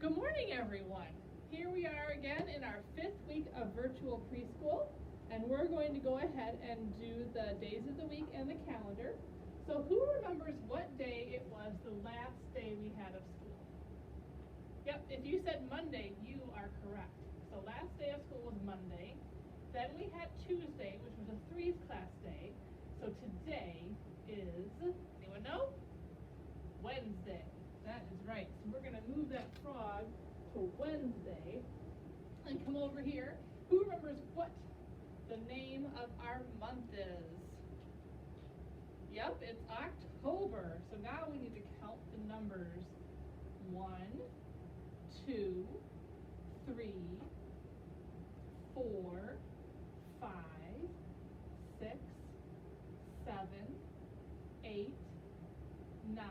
Good morning, everyone. Here we are again in our 5th week of virtual preschool, and we're going to go ahead and do the days of the week and the calendar. So who remembers what day it was the last day we had of school? Yep, if you said Monday, you are correct. So last day of school was Monday. Then we had Tuesday, which was a 3's class day. So today is, anyone know? Wednesday. That is right. So we're going to move that frog to Wednesday and come over here. Who remembers what the name of our month is? Yep, it's October. So now we need to count the numbers. 1, 2, 3, 4, 5, 6, 7, 8, 9,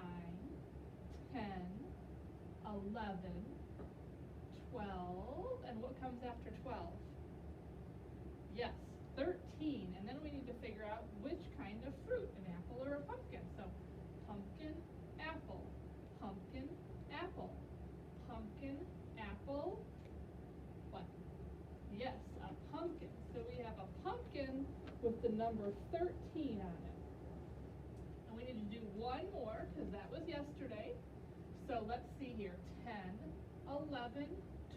10, 11, 12, and what comes after 12? Yes, 13, and then we need to figure out which kind of fruit, an apple or a pumpkin. So pumpkin, apple, pumpkin, apple, pumpkin, apple, what? Yes, a pumpkin. So we have a pumpkin with the number 13 on it. And we need to do one more because that was yesterday. So let's see here, 10, 11,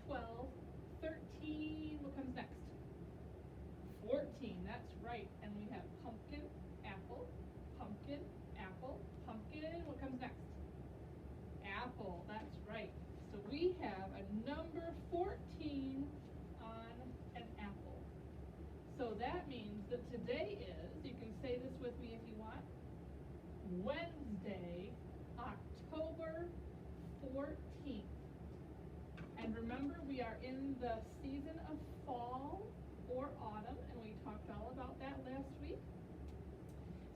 12, 13, what comes next? 14, that's right. And we have pumpkin, apple, pumpkin, apple, pumpkin, what comes next? Apple, that's right. So we have a number 14 on an apple. So that means that today is, you can say this with me if you want, Wednesday, October 14th. And remember, we are in the season of fall or autumn, and we talked all about that last week.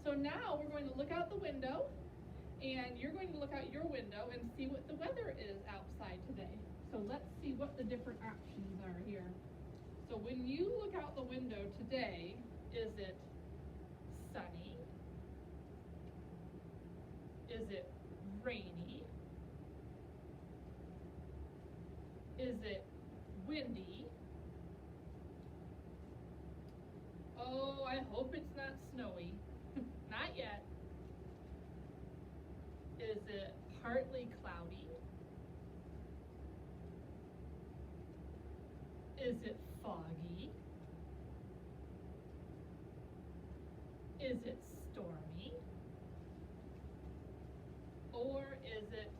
So now we're going to look out the window, and you're going to look out your window and see what the weather is outside today. So let's see what the different options are here. So when you look out the window today, is it sunny? Is it rainy? Is it windy? Oh, I hope it's not snowy. Not yet. Is it partly cloudy? Is it foggy? Is it stormy? Or is it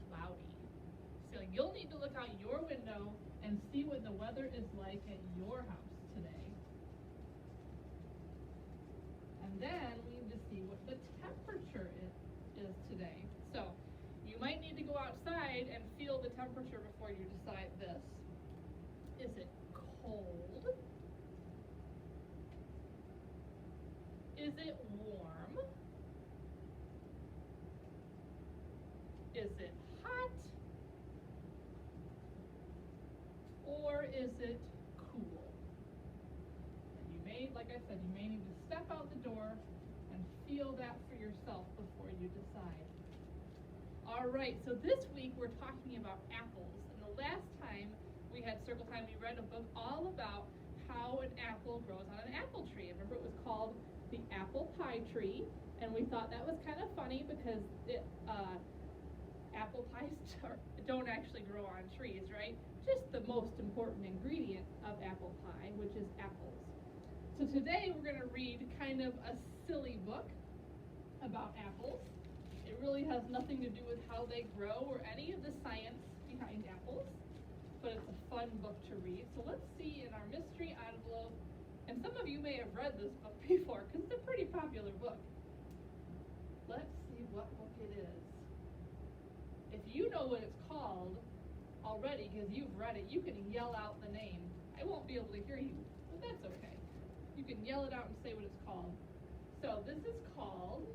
cloudy? So you'll need to look out your window and see what the weather is like at your house today. And then we need to see what the temperature is today. So you might need to go outside and feel the temperature before you decide this. Is it cold? Is it warm? Is it hot? Or is it cool? And you may, like I said, you may need to step out the door and feel that for yourself before you decide. All right, so this week we're talking about apples. And the last time we had circle time, we read a book all about how an apple grows on an apple tree. Remember, it was called The Apple Pie Tree, and we thought that was kind of funny because apple pies don't actually grow on trees, right? Just the most important ingredient of apple pie, which is apples. So today we're going to read kind of a silly book about apples. It really has nothing to do with how they grow or any of the science behind apples, but it's a fun book to read. So let's see in our mystery envelope, and some of you may have read this book before because it's a pretty popular book. Let's see what book it is. If you know what it's called already because you've read it, you can yell out the name. I won't be able to hear you, but that's okay. You can yell it out and say what it's called. So this is called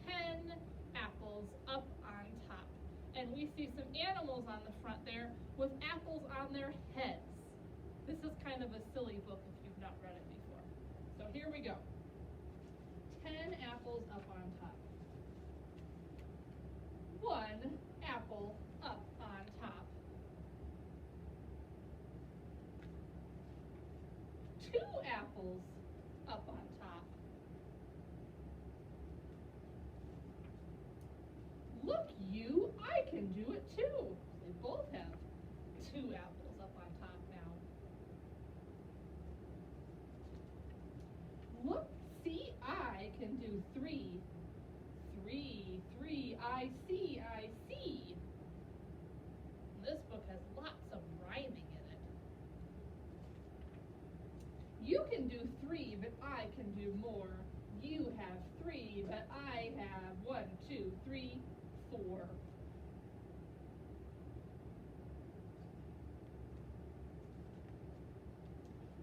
10 Apples Up on Top. And we see some animals on the front there with apples on their heads. This is kind of a silly book if you've not read it before. So here we go. 10 apples up on top. 1 apple up on top. 2 apples up on top. Look, you, I can do it too. They both have 2 apples up on top now. Look, see, I can do 3. 3, I see, I see. This book has lots of rhyming in it. You can do 3, but I can do more. You have 3, but I have 1, 2, 3, 4.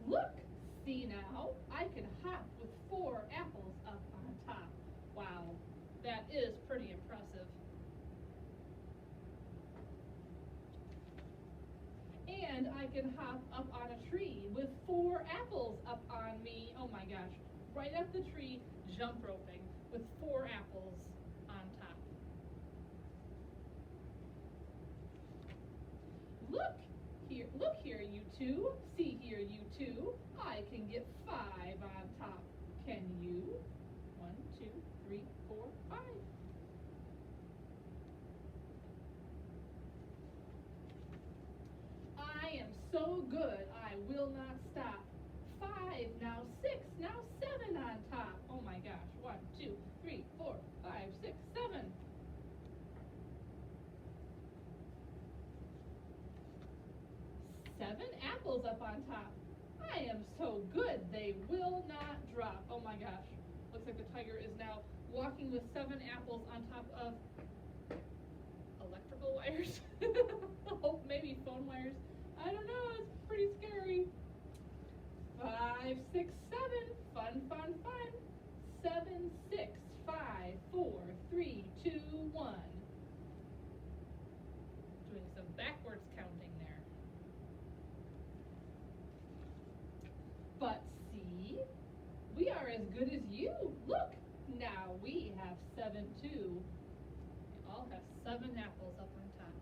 Look, see now, I can hop with 4 apples up on top. Wow, that is pretty impressive. And I can hop up on a tree with 4 apples up on me. Oh my gosh, right up the tree, jump roping with 4 apples on top. Look here, you two. See here, you two. I can get 5 on top. Can you? 1, 2, 3, 4, 5. I am so good, I will not stop. 5, now 6, now 7 on top. Oh my gosh. 1, 2, 3, 4, 5, 6, 7. 7 apples up on top. I am so good, they will not drop. Oh my gosh. Looks like the tiger is now walking with 7 apples on top of electrical wires. Oh, maybe phone wires. I don't know, it's pretty scary. 5, 6, 7. Fun, fun, fun. 7, 6, 5, 4, 3, 2, 1. Doing some backwards counting there. But see, we are as good as you. Look, now we have 7 too. We all have 7 apples up on top.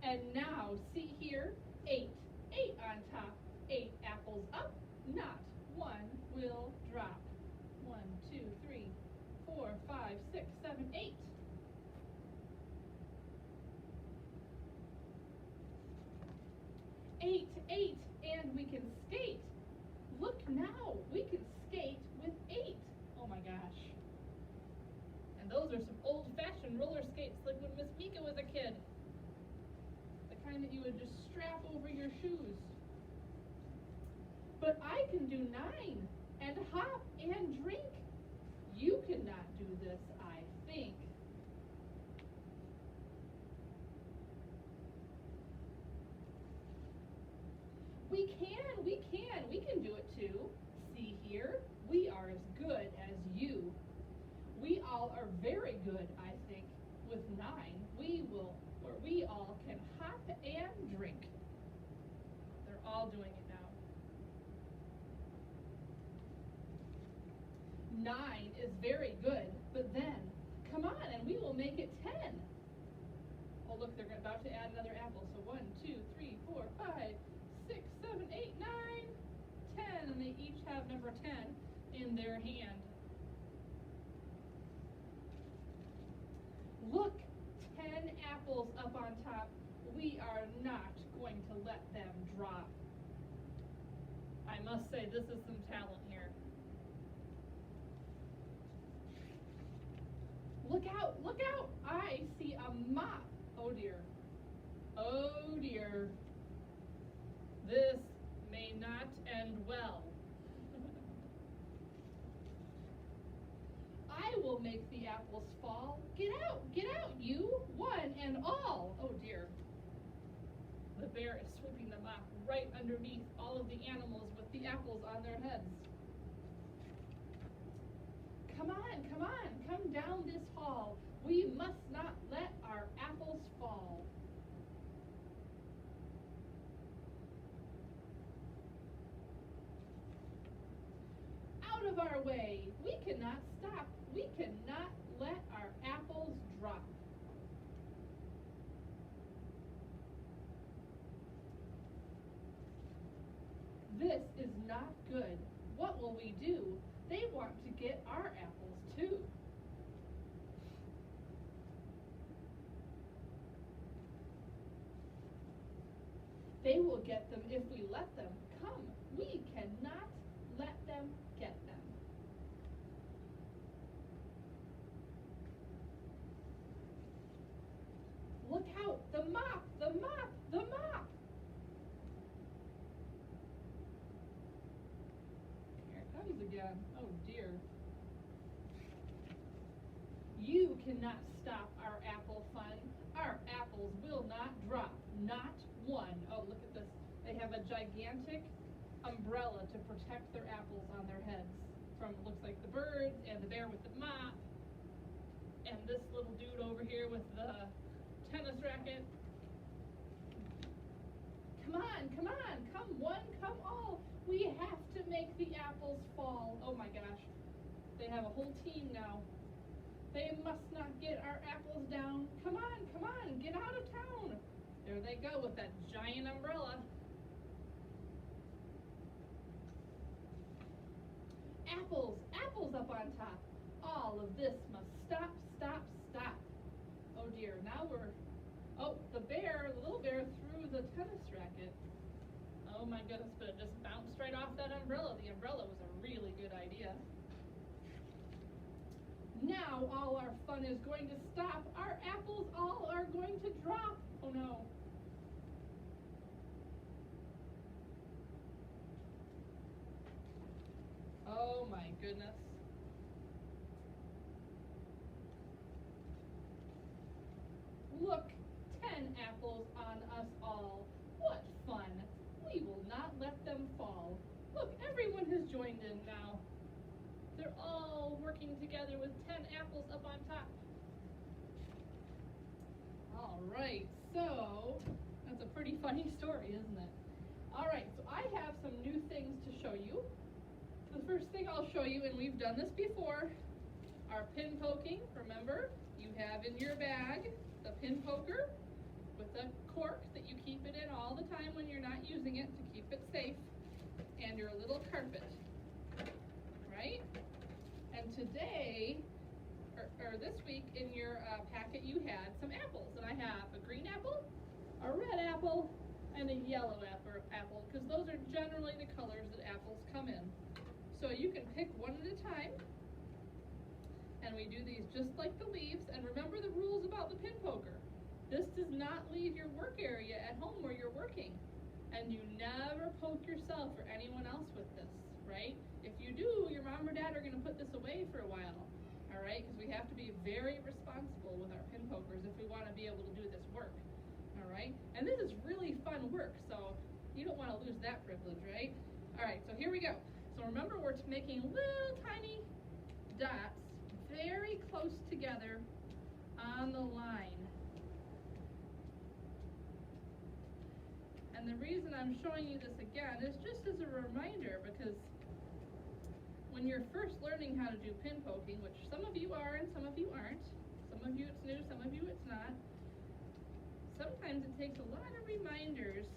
And now, see here, 8. 8 on top. 8 apples up, not 1 will drop. 1, 2, 3, 4, 5, 6, 7, 8. 8, 8, and we can skate. Look now, we can skate with 8. Oh my gosh. And those are some old-fashioned roller skates like when Miss Mika was a kid. The kind that you would just strap over your shoes. But I can do 9 and hop and drink. You cannot do this, I think. We can do it too. See here, we are as good as you. We all are very good, I think. With 9, we all can hop and drink. They're all doing it now. 9 is very good, but then, come on, and we will make it 10. Oh, look, they're about to add another apple. So 1, 2, 3, 4, 5, 6, 7, 8, 9, 10, and they each have number 10 in their hand. Look, 10 apples up on top. We are not going to let them drop. I must say, this is some talent here. Look out, look out! I see a mop. Oh dear. Oh dear. This may not end well. I will make the apples fall. Get out, you, one and all. Oh dear. The bear is sweeping the mop right underneath all of the animals with the apples on their heads. Come down this hall. We must not let our apples fall. Out of our way. We cannot stop. We cannot let our apples drop. This is not good. What will we do? They want to get our apples too. They will get them if we let them. Come, we cannot let them get them. Look out, the mop, the mop, the mop. Here it comes again. Oh dear. You cannot stop our apple fun. Our apples will not drop, not one. Oh, look at this. They have a gigantic umbrella to protect their apples on their heads from, looks like, the birds and the bear with the mop and this little dude over here with the tennis racket. Come on, come on, come one, come all. We have to make the apples fall. Oh my gosh, they have a whole team now. They must not get our apples down. Come on, get out of town. There they go with that giant umbrella. Apples, apples up on top. All of this must stop, stop, stop. Oh dear, now oh, the little bear threw the tennis racket. Oh my goodness, but it just bounced right off that umbrella. The umbrella was a really good idea. Now all our fun is going to stop. Our apples all are going to drop. Oh no. Oh my goodness. Look, 10 apples on us all. What fun. We will not let them fall. Look, everyone has joined in now. They're all working together with 10 apples up on top. All right, so that's a pretty funny story, isn't it? All right, so I have some new things to show you. The first thing I'll show you, and we've done this before, are pin poking. Remember, you have in your bag the pin poker with a cork that you keep it in all the time when you're not using it to keep it safe, and your little carpet, right? And today, or this week in your packet, you had some apples, and I have a green apple, a red apple, and a yellow apple, because those are generally the colors that apples come in. So you can pick one at a time, and we do these just like the leaves. And remember the rules about the pin poker. This does not leave your work area at home where you're working, and you never poke yourself or anyone else with this, right? If you do, your mom or dad are going to put this away for a while, all right? Because we have to be very responsible with our pin pokers if we want to be able to do this work, all right? And this is really fun work, so you don't want to lose that privilege, right? All right, so here we go. So remember, we're making little tiny dots very close together on the line. And the reason I'm showing you this again is just as a reminder, because when you're first learning how to do pin poking, which some of you are and some of you aren't, some of you it's new, some of you it's not, sometimes it takes a lot of reminders.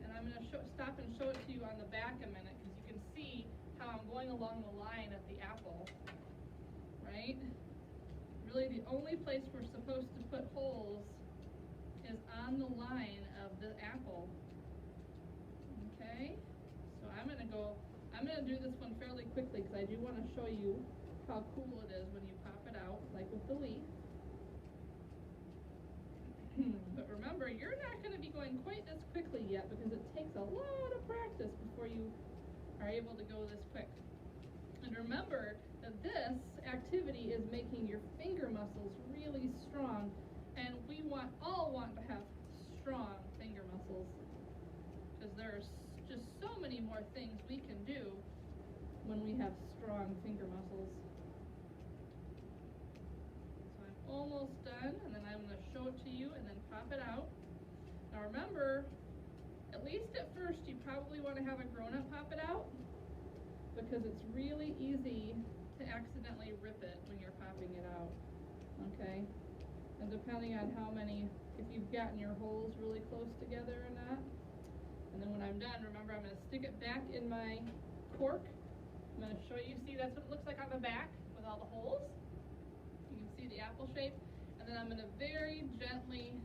And I'm going to stop and show it to you on the back a minute, because you can see how I'm going along the line of the apple, right? Really the only place we're supposed to put holes is on the line of the apple. Okay, so I'm going to do this one fairly quickly, because I do want to show you how cool it is when you pop it out, like with the leaf. But remember, you're not going to be going quite this quickly yet, because it takes a lot of practice before you are able to go this quick. And remember that this activity is making your finger muscles really strong, and we all want to have strong finger muscles, because there's just so many more things we can do when we have strong finger muscles. So I'm almost done, and then I'm going to show it to you and then pop it out. Now remember, at least at first, you probably want to have a grown-up pop it out, because it's really easy to accidentally rip it when you're popping it out, okay? And depending on how many, if you've gotten your holes really close together or not, And then when I'm done, remember I'm going to stick it back in my cork. I'm going to show you, see that's what it looks like on the back with all the holes. You can see the apple shape. And then I'm going to very gently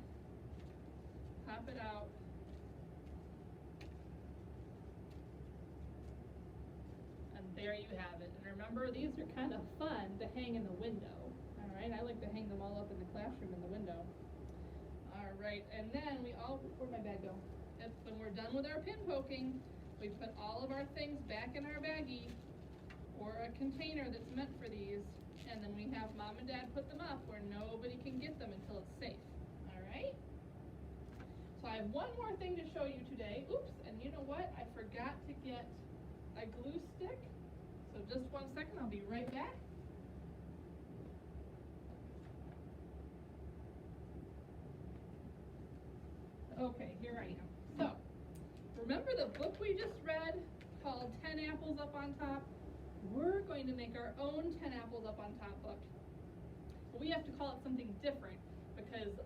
pop it out. And there you have it. And remember, these are kind of fun to hang in the window. All right, I like to hang them all up in the classroom in the window. All right, and then where'd my bag go? When we're done with our pin poking, we put all of our things back in our baggie or a container that's meant for these, and then we have Mom and Dad put them up where nobody can get them until it's safe. All right? So I have one more thing to show you today. Oops, and you know what? I forgot to get a glue stick. So just 1 second, I'll be right back. Okay, here I am. So, remember the book we just read called 10 Apples Up on Top? We're going to make our own 10 Apples Up on Top book. But we have to call it something different because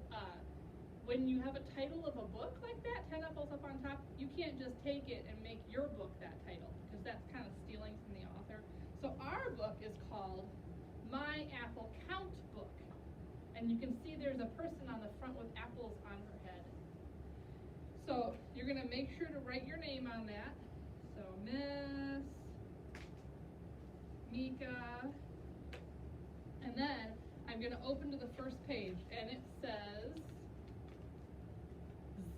when you have a title of a book like that, 10 Apples Up on Top, you can't just take it and make your book that title because that's kind of stealing from the author. So our book is called My Apple Count Book. And you can see there's a person on the front with apples on her head. So you're going to make sure to write your name on that. So Miss Mika. And then I'm going to open to the first page, and it says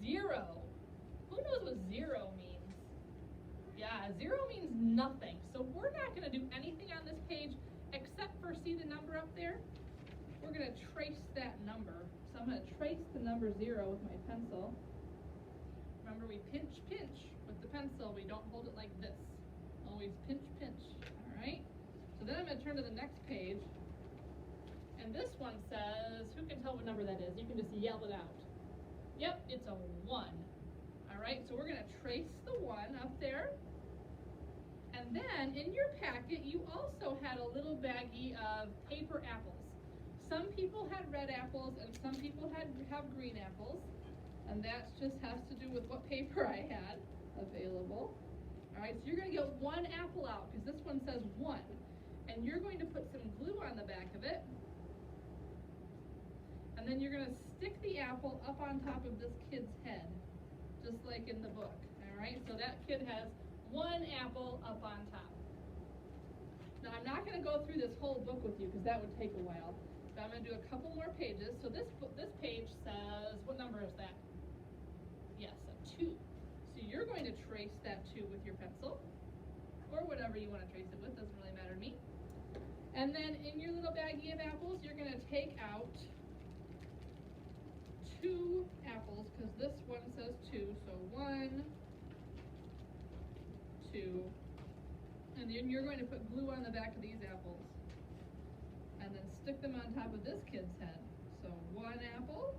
0. Who knows what 0 means? Yeah, 0 means nothing. So we're not going to do anything on this page except for see the number up there? We're going to trace that number. So I'm going to trace the number 0 with my pencil. Remember, we pinch with the pencil. We don't hold it like this. Always pinch. All right? So then I'm going to turn to the next page. And this one says, who can tell what number that is? You can just yell it out. Yep, it's a 1. All right, so we're going to trace the 1 up there. And then in your packet, you also had a little baggie of paper apples. Some people had red apples and some people have green apples. And that just has to do with what paper I had available. All right, so you're going to get 1 apple out because this one says 1. And you're going to put some glue on the back of it. And then you're going to stick the apple up on top of this kid's head, just like in the book. All right, so that kid has 1 apple up on top. Now, I'm not going to go through this whole book with you because that would take a while. But I'm going to do a couple more pages. So this page says, what number is that? Yes, a 2. So you're going to trace that 2 with your pencil, or whatever you want to trace it with, doesn't really matter to me. And then in your little baggie of apples, you're going to take out 2 apples, because this one says 2, so 1, 2, and then you're going to put glue on the back of these apples, and then stick them on top of this kid's head. So 1 apple,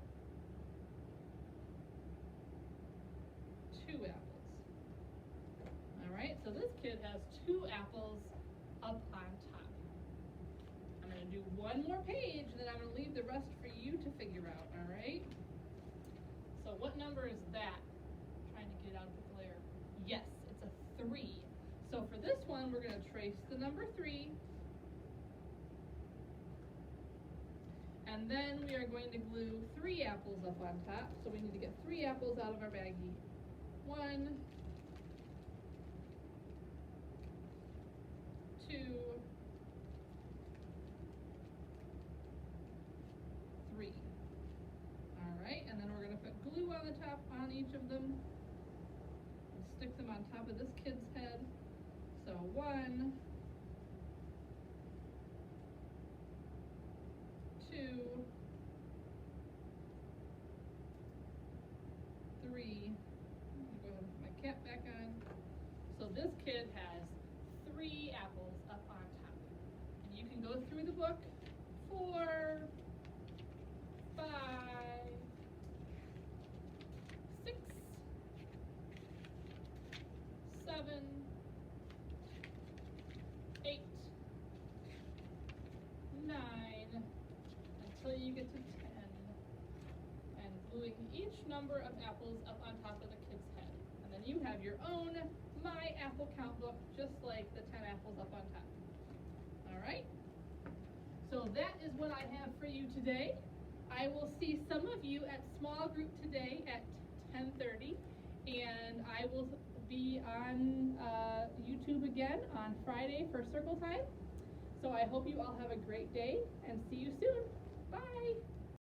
2 apples. All right, so this kid has 2 apples up on top. I'm going to do 1 more page, and then I'm going to leave the rest for you to figure out, all right? So what number is that? I'm trying to get out of the glare. Yes, it's a 3. So for this one, we're going to trace the number 3. And then we are going to glue 3 apples up on top. So we need to get 3 apples out of our baggie. 1, 2, 3. All right, and then we're going to put glue on the top on each of them and stick them on top of this kid's head. So 1, 2, 3. Go ahead and put my cap back on. So this kid has 3 apples up on top. And you can go through the book 4, 5, 6, 7, 8, 9, until you get to 10, and gluing each number of apples up on top of the kid's head. And then and you have your own My Apple Count book, just like the 10 apples up on top. All right? So that is what I have for you today. I will see some of you at small group today at 10:30, and I will be on YouTube again on Friday for circle time. So I hope you all have a great day, and see you soon. Bye.